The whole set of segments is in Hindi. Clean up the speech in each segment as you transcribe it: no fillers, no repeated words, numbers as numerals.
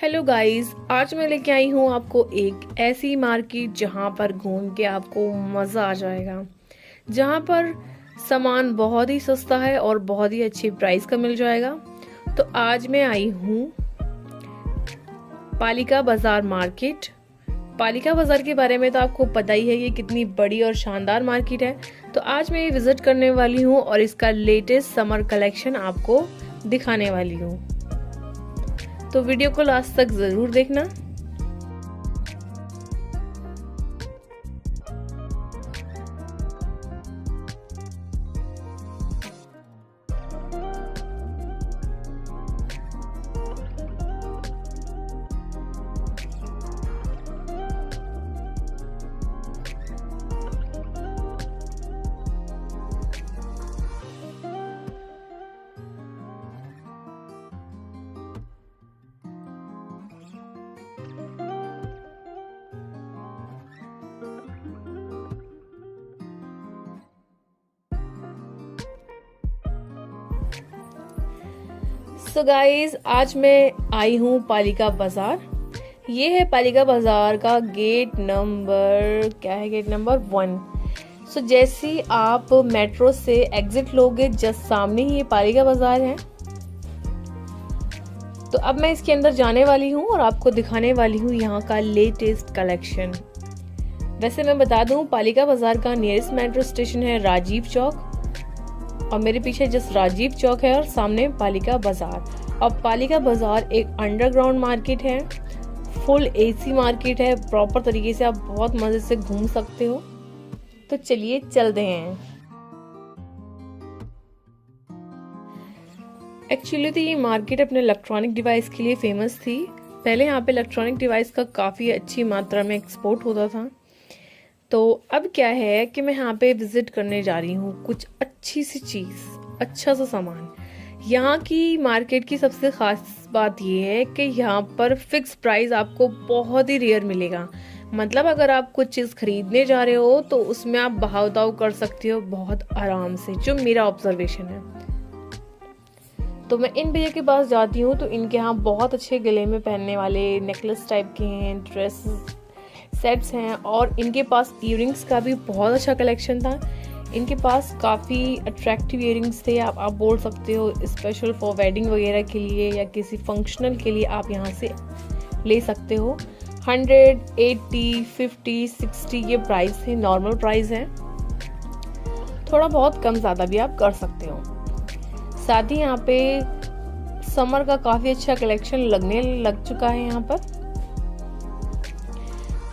हेलो गाइस, आज मैं लेके आई हूँ आपको एक ऐसी मार्केट जहाँ पर घूम के आपको मज़ा आ जाएगा, जहाँ पर सामान बहुत ही सस्ता है और बहुत ही अच्छी प्राइस का मिल जाएगा। तो आज मैं आई हूँ पालिका बाजार मार्केट। पालिका बाजार के बारे में तो आपको पता ही है, ये कितनी बड़ी और शानदार मार्केट है। तो आज मैं ये विजिट करने वाली हूँ और इसका लेटेस्ट समर कलेक्शन आपको दिखाने वाली हूँ। तो वीडियो को लास्ट तक जरूर देखना। सो गाइज, आज मैं आई हूँ पालिका बाजार। ये है पालिका बाजार का गेट नंबर, क्या है, गेट नंबर 1। सो जैसे ही आप मेट्रो से एग्जिट लोगे, जस्ट सामने ही ये पालिका बाजार है। तो अब मैं इसके अंदर जाने वाली हूँ और आपको दिखाने वाली हूँ यहाँ का लेटेस्ट कलेक्शन। वैसे मैं बता दूँ, पालिका बाजार का नियरेस्ट मेट्रो स्टेशन है राजीव चौक, और मेरे पीछे जस्ट राजीव चौक है और सामने पालिका बाजार। और पालिका बाजार एक अंडरग्राउंड मार्केट है, फुल एसी मार्केट है। प्रॉपर तरीके से आप बहुत मजे से घूम सकते हो। तो चलिए चलते हैं। एक्चुअली तो ये मार्केट अपने इलेक्ट्रॉनिक डिवाइस के लिए फेमस थी। पहले यहाँ पे इलेक्ट्रॉनिक डिवाइस का काफ़ी अच्छी मात्रा में एक्सपोर्ट होता था। तो अब क्या है कि मैं यहाँ पे विजिट करने जा रही हूँ कुछ अच्छी सी चीज़, अच्छा सा सामान। यहाँ की मार्केट की सबसे खास बात ये है कि यहाँ पर फिक्स प्राइस आपको बहुत ही रेयर मिलेगा। मतलब अगर आप कुछ चीज़ खरीदने जा रहे हो तो उसमें आप भाव ताव कर सकते हो बहुत आराम से, जो मेरा ऑब्जर्वेशन है। तो मैं इन भैया के पास जाती हूँ तो इनके यहाँ बहुत अच्छे गले में पहनने वाले नेकलेस टाइप के हैं, ड्रेस सेट्स हैं, और इनके पास इयररिंग्स का भी बहुत अच्छा कलेक्शन था। इनके पास काफ़ी अट्रैक्टिव इयररिंग्स थे। आप बोल सकते हो स्पेशल फॉर वेडिंग वगैरह के लिए या किसी फंक्शनल के लिए आप यहाँ से ले सकते हो। 100, 80, 50, 60 ये प्राइस है, नॉर्मल प्राइस है। थोड़ा बहुत कम ज़्यादा भी आप कर सकते हो। साथ ही यहाँ पे समर का काफ़ी अच्छा कलेक्शन लगने लग चुका है। यहाँ पर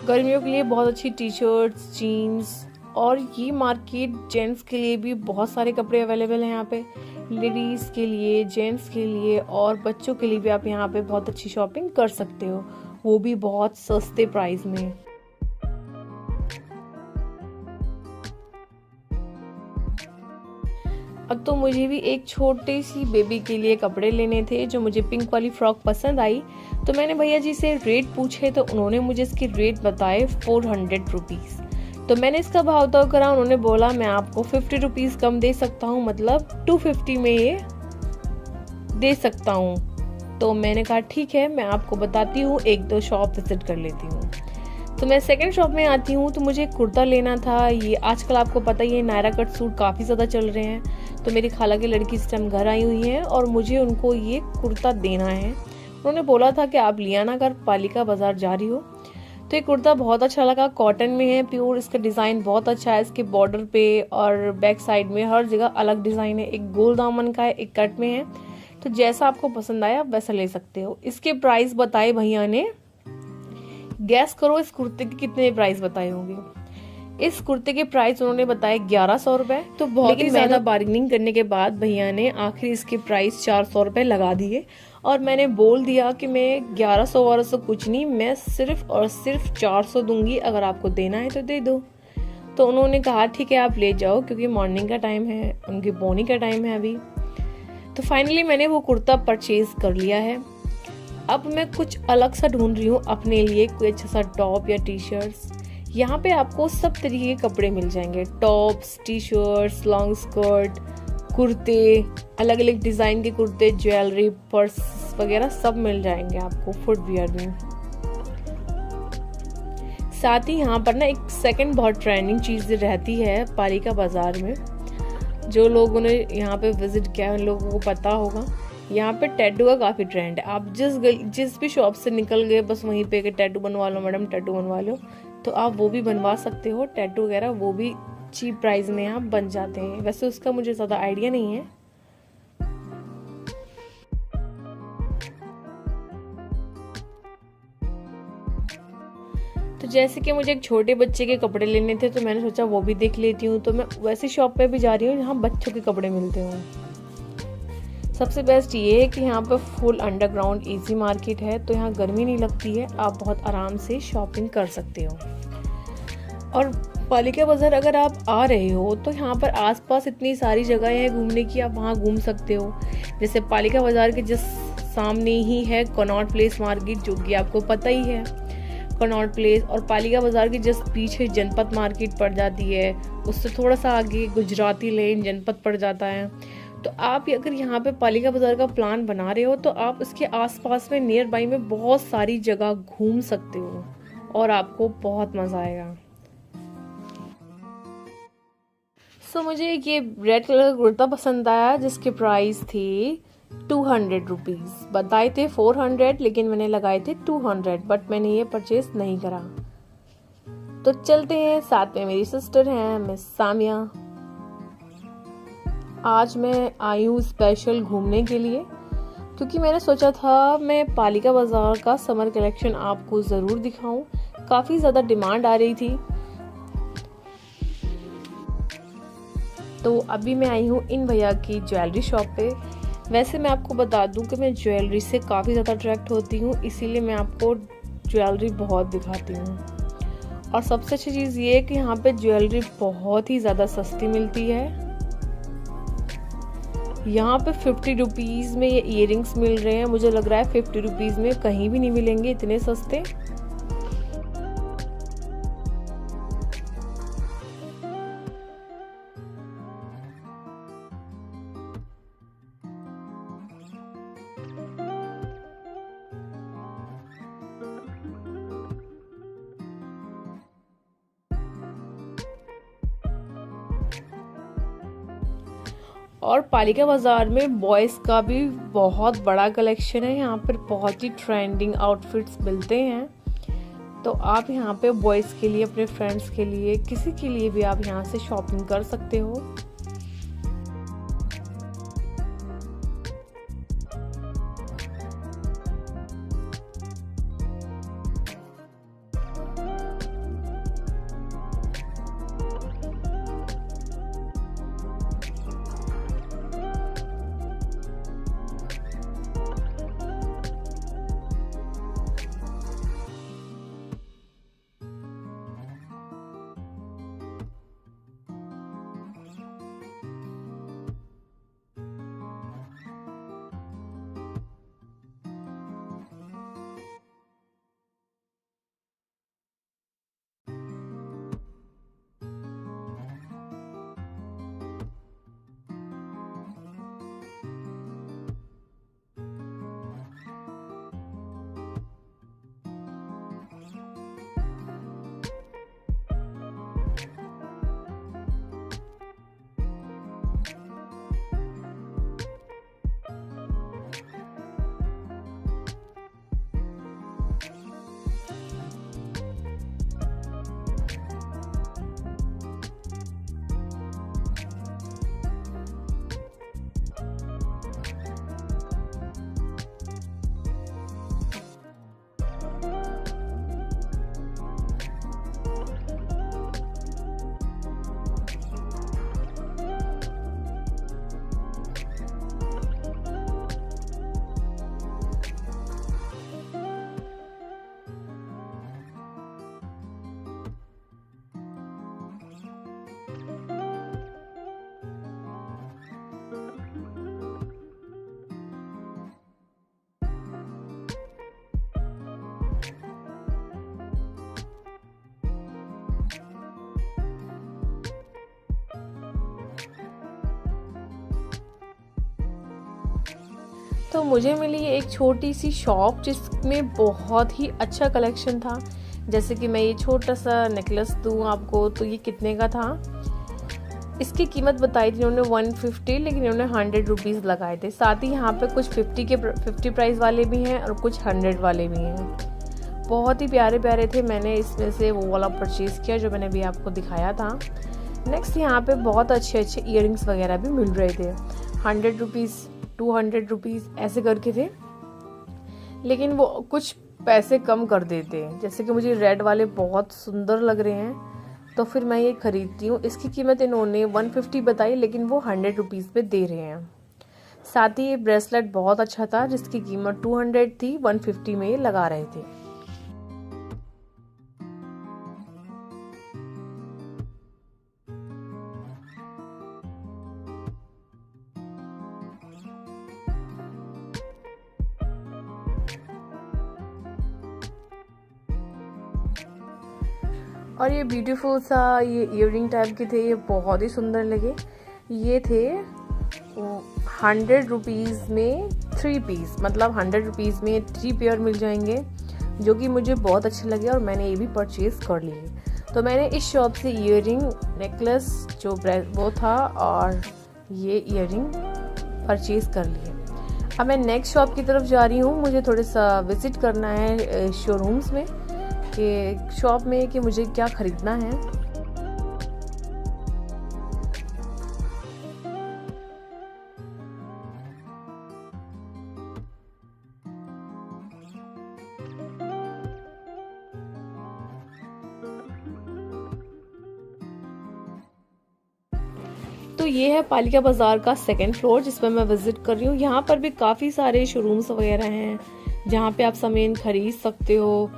गर्मियों के लिए बहुत अच्छी टी शर्ट्स, जीन्स, और ये मार्केट जेंट्स के लिए भी बहुत सारे कपड़े अवेलेबल हैं यहाँ पे। लेडीज़ के लिए, जेंट्स के लिए और बच्चों के लिए भी आप यहाँ पे बहुत अच्छी शॉपिंग कर सकते हो, वो भी बहुत सस्ते प्राइस में। अब तो मुझे भी एक छोटी सी बेबी के लिए कपड़े लेने थे, जो मुझे पिंक वाली फ्रॉक पसंद आई। तो मैंने भैया जी से रेट पूछे तो उन्होंने मुझे इसके रेट बताए 400 रुपीज़। तो मैंने इसका भाव ताव करा, उन्होंने बोला मैं आपको 50 रुपीज़ कम दे सकता हूँ, मतलब 250 में ये दे सकता हूँ। तो मैंने कहा ठीक है, मैं आपको बताती हूँ, एक दो शॉप विजिट कर लेती हूँ। तो मैं सेकंड शॉप में आती हूँ। तो मुझे कुर्ता लेना था। ये आजकल आपको पता ही है, नायरा कट सूट काफ़ी ज़्यादा चल रहे हैं। तो मेरी खाला की लड़की इस टाइम घर आई हुई है और मुझे उनको ये कुर्ता देना है। उन्होंने बोला था कि आप लिया ना कर, पालिका बाजार जा रही हो। तो ये कुर्ता बहुत अच्छा लगा, कॉटन में है प्योर। इसका डिज़ाइन बहुत अच्छा है, इसके बॉर्डर पे और बैक साइड में हर जगह अलग डिज़ाइन है। एक गोल दामन का है, एक कट में है। तो जैसा आपको पसंद आया वैसा ले सकते हो। इसके प्राइस बताए भैया ने, गैस करो इस कुर्ते के कितने प्राइस बताए होंगे। इस कुर्ते के प्राइस उन्होंने बताए 1100 रुपए। तो बहुत ही ज्यादा बार्गेनिंग करने के बाद भैया ने आखिर इसके प्राइस 400 रुपए लगा दिए। और मैंने बोल दिया कि मैं 1100 कुछ नहीं, मैं सिर्फ और सिर्फ 400 दूंगी, अगर आपको देना है तो दे दो। तो उन्होंने कहा ठीक है आप ले जाओ, क्योंकि मॉर्निंग का टाइम है, उनकी बोनी का टाइम है अभी। तो फाइनली मैंने वो कुर्ता परचेज कर लिया है। अब मैं कुछ अलग सा ढूंढ रही हूँ अपने लिए, कोई अच्छा सा टॉप या टी शर्ट्स। यहाँ पे आपको सब तरीके के कपड़े मिल जाएंगे, tops, T shirts, long skirt, कुर्ते, अलग अलग डिज़ाइन के कुर्ते, ज्वेलरी, पर्स, शूज़ वगैरह सब मिल जाएंगे आपको फुटवियर में। साथ ही यहाँ पर ना एक सेकंड बहुत ट्रेंडिंग चीज़ रहती है पालिका बाज़ार में। जो लोगों ने यहाँ पे विजिट किया है उन लोगों को पता होगा, यहाँ पे टैटू का काफ़ी ट्रेंड है। आप जिस भी शॉप से निकल गए बस वहीं पे कि टैटू बनवा लो मैडम, टैटू बनवा लो, तो आप वो भी बनवा सकते हो। टैटू वगैरह वो भी चीप प्राइस में यहाँ बन जाते हैं। वैसे उसका मुझे ज़्यादा आइडिया नहीं है। तो जैसे कि मुझे एक छोटे बच्चे के कपड़े लेने थे तो मैंने सोचा वो भी देख लेती हूँ। तो मैं वैसी शॉप पे भी जा रही हूँ जहाँ बच्चों के कपड़े मिलते हों। सबसे बेस्ट ये है कि यहाँ पर फुल अंडरग्राउंड इजी मार्केट है, तो यहाँ गर्मी नहीं लगती है, आप बहुत आराम से शॉपिंग कर सकते हो। और पालिका बाज़ार अगर आप आ रहे हो तो यहाँ पर आसपास इतनी सारी जगह है घूमने की, आप वहाँ घूम सकते हो। जैसे पालिका बाज़ार के जिस सामने ही है कनॉट प्लेस मार्केट, जो कि आपको पता ही है कनॉट प्लेस, और पालिका बाज़ार के जस्ट पीछे जनपद मार्केट पड़ जाती है। उससे थोड़ा सा आगे गुजराती लेन जनपद पड़ जाता है। तो आप अगर यहाँ पे पालिका बाज़ार का प्लान बना रहे हो तो आप इसके आसपास में नियर बाई में बहुत सारी जगह घूम सकते हो और आपको बहुत मज़ा आएगा। सो मुझे ये रेड कलर का कुर्ता पसंद आया जिसके प्राइस थी 200 रुपीज़। बताए थे 400 लेकिन मैंने लगाए थे 200, बट मैंने ये परचेज नहीं करा। तो चलते हैं, साथ में मेरी सिस्टर हैं मिस सामिया। आज मैं आई हूँ स्पेशल घूमने के लिए, क्योंकि मैंने सोचा था मैं पालिका बाज़ार का समर कलेक्शन आपको ज़रूर दिखाऊं। काफ़ी ज़्यादा डिमांड आ रही थी। तो अभी मैं आई हूँ इन भैया की ज्वेलरी शॉप पे। वैसे मैं आपको बता दूं कि मैं ज्वेलरी से काफ़ी ज़्यादा अट्रैक्ट होती हूँ, इसीलिए मैं आपको ज्वेलरी बहुत दिखाती हूँ। और सबसे अच्छी चीज़ ये है कि यहाँ पे ज्वेलरी बहुत ही ज़्यादा सस्ती मिलती है। यहाँ पे 50 रुपीज़ में ये इयररिंग्स मिल रहे हैं। मुझे लग रहा है 50 रुपीज़ में कहीं भी नहीं मिलेंगे इतने सस्ते। और पालिका बाज़ार में बॉयज़ का भी बहुत बड़ा कलेक्शन है। यहाँ पर बहुत ही ट्रेंडिंग आउटफिट्स मिलते हैं। तो आप यहाँ पे बॉयज़ के लिए, अपने फ्रेंड्स के लिए, किसी के लिए भी आप यहाँ से शॉपिंग कर सकते हो। तो मुझे मिली एक छोटी सी शॉप जिसमें बहुत ही अच्छा कलेक्शन था। जैसे कि मैं ये छोटा सा नेकलेस दूँ आपको तो ये कितने का था, इसकी कीमत बताई थी इन्होंने 150, लेकिन इन्होंने 100 रुपीज़ लगाए थे। साथ ही यहाँ पे कुछ 50 प्राइस वाले भी हैं और कुछ 100 वाले भी हैं। बहुत ही प्यारे प्यारे थे। मैंने इसमें से वो वाला परचेज़ किया जो मैंने अभी आपको दिखाया था। नेक्स्ट यहाँ पे बहुत अच्छे अच्छे इयररिंग्स वगैरह भी मिल रहे थे। 100 रुपीज़, 200 रुपीज़ ऐसे करके थे, लेकिन वो कुछ पैसे कम कर देते हैं। जैसे कि मुझे रेड वाले बहुत सुंदर लग रहे हैं तो फिर मैं ये खरीदती हूँ। इसकी कीमत इन्होंने 150 बताई, लेकिन वो 100 रुपीज़ पे दे रहे हैं। साथ ही ये ब्रेसलेट बहुत अच्छा था जिसकी कीमत 200 थी, 150 में ये लगा रहे थे। और ये ब्यूटीफुल सा ये इयररिंग टाइप के थे, ये बहुत ही सुंदर लगे। ये थे 100 रुपीज़ में 3 पीस, मतलब 100 रुपीज़ में 3 पेयर मिल जाएंगे, जो कि मुझे बहुत अच्छे लगे और मैंने ये भी परचेज़ कर लिए। तो मैंने इस शॉप से इयररिंग, नेकलेस जो वो था और ये इयररिंग परचेज़ कर लिए। अब मैं नेक्स्ट शॉप की तरफ जा रही हूँ। मुझे थोड़ा सा विज़िट करना है शोरूम्स में कि शॉप में कि मुझे क्या ख़रीदना है। तो ये है पालिका बाज़ार का 2nd फ्लोर जिस पर मैं विज़िट कर रही हूँ। यहाँ पर भी काफ़ी सारे शोरूम्स वगैरह हैं जहाँ पे आप सामान खरीद सकते हो।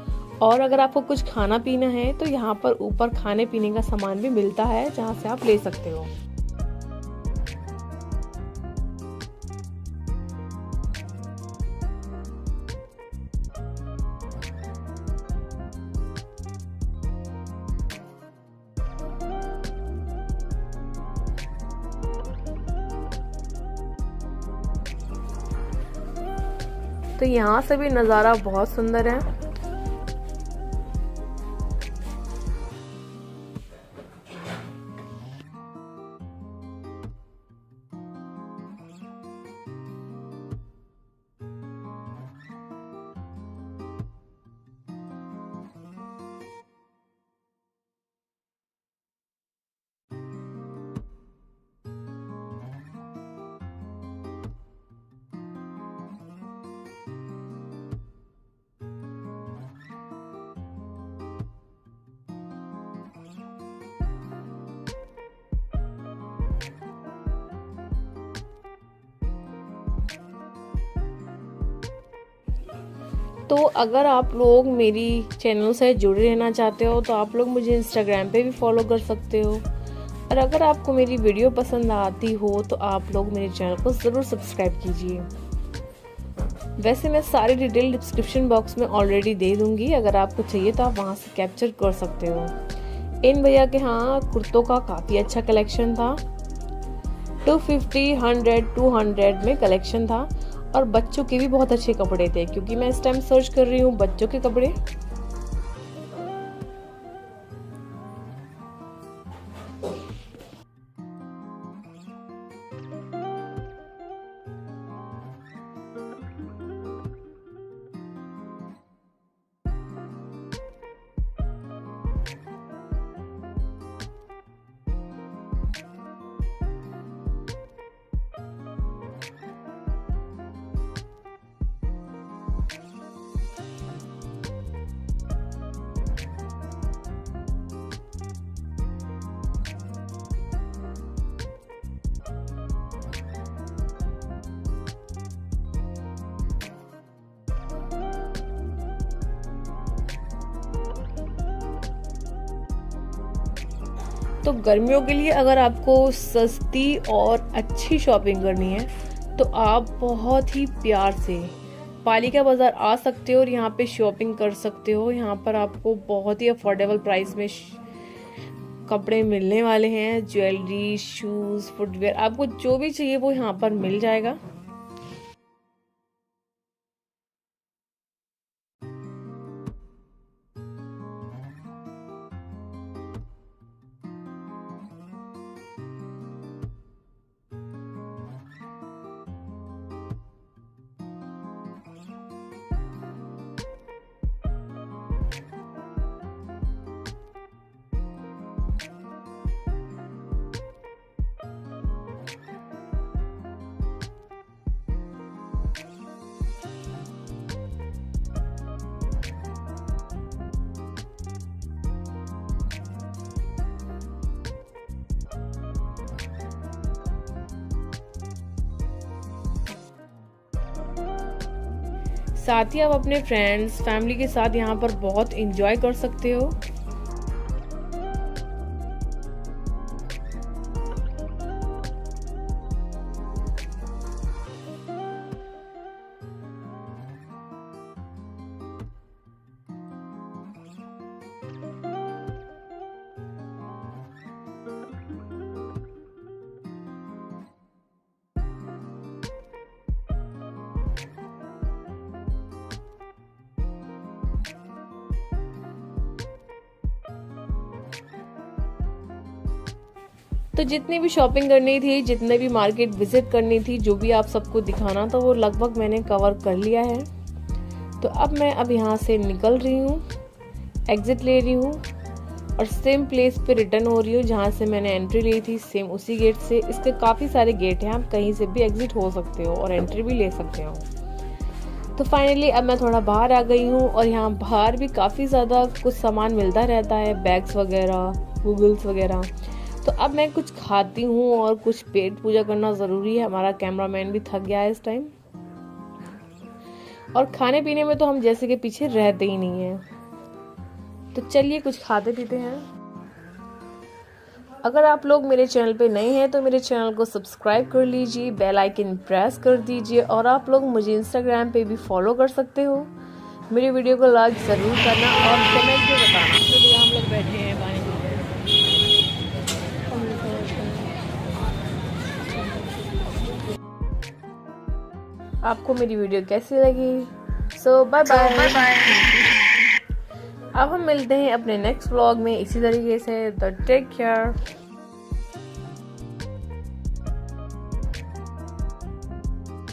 और अगर आपको कुछ खाना पीना है तो यहाँ पर ऊपर खाने पीने का सामान भी मिलता है जहाँ से आप ले सकते हो। तो यहाँ से भी नज़ारा बहुत सुंदर है। तो अगर आप लोग मेरी चैनल से जुड़े रहना चाहते हो तो आप लोग मुझे इंस्टाग्राम पे भी फॉलो कर सकते हो। और अगर आपको मेरी वीडियो पसंद आती हो तो आप लोग मेरे चैनल को ज़रूर सब्सक्राइब कीजिए। वैसे मैं सारी डिटेल डिस्क्रिप्शन बॉक्स में ऑलरेडी दे दूँगी, अगर आपको चाहिए तो आप वहाँ से कैप्चर कर सकते हो। इन भैया के यहाँ कुर्तों का काफ़ी अच्छा कलेक्शन था। 250, 100, 200 में कलेक्शन था। और बच्चों के भी बहुत अच्छे कपड़े थे, क्योंकि मैं इस टाइम सर्च कर रही हूँ बच्चों के कपड़े। तो गर्मियों के लिए अगर आपको सस्ती और अच्छी शॉपिंग करनी है तो आप बहुत ही प्यार से पालिका बाज़ार आ सकते हो और यहाँ पे शॉपिंग कर सकते हो। यहाँ पर आपको बहुत ही अफोर्डेबल प्राइस में कपड़े मिलने वाले हैं। ज्वेलरी, शूज़, फुटवेयर, आपको जो भी चाहिए वो यहाँ पर मिल जाएगा। साथ ही आप अपने फ्रेंड्स फैमिली के साथ यहाँ पर बहुत इंजॉय कर सकते हो। तो जितनी भी शॉपिंग करनी थी, जितने भी मार्केट विजिट करनी थी, जो भी आप सबको दिखाना था वो लगभग मैंने कवर कर लिया है। तो अब मैं यहाँ से निकल रही हूँ, एग्जिट ले रही हूँ और सेम प्लेस पे रिटर्न हो रही हूँ जहाँ से मैंने एंट्री ली थी, सेम उसी गेट से। इसके काफ़ी सारे गेट हैं, आप कहीं से भी एग्जिट हो सकते हो और एंट्री भी ले सकते हो। तो फाइनली अब मैं थोड़ा बाहर आ गई हूँ और यहाँ बाहर भी काफ़ी ज़्यादा कुछ सामान मिलता रहता है, बैग्स वगैरह, गूगल्स वगैरह। तो अब मैं कुछ खाती हूँ और कुछ पेट पूजा करना ज़रूरी है। हमारा कैमरामैन भी थक गया है इस टाइम, और खाने पीने में तो हम जैसे कि पीछे रहते ही नहीं हैं। तो चलिए कुछ खाते पीते हैं। अगर आप लोग मेरे चैनल पे नए हैं तो मेरे चैनल को सब्सक्राइब कर लीजिए, बेल आइकन प्रेस कर दीजिए, और आप लोग मुझे इंस्टाग्राम पे भी फॉलो कर सकते हो। मेरे वीडियो को लाइक ज़रूर करना और कमेंट में बताना। तो हम लोग बैठे हैं पानी पीते हैं। आपको मेरी वीडियो कैसी लगी? सो बाय बाय। अब हम मिलते हैं अपने नेक्स्ट व्लॉग में इसी तरीके से। तो टेक केयर।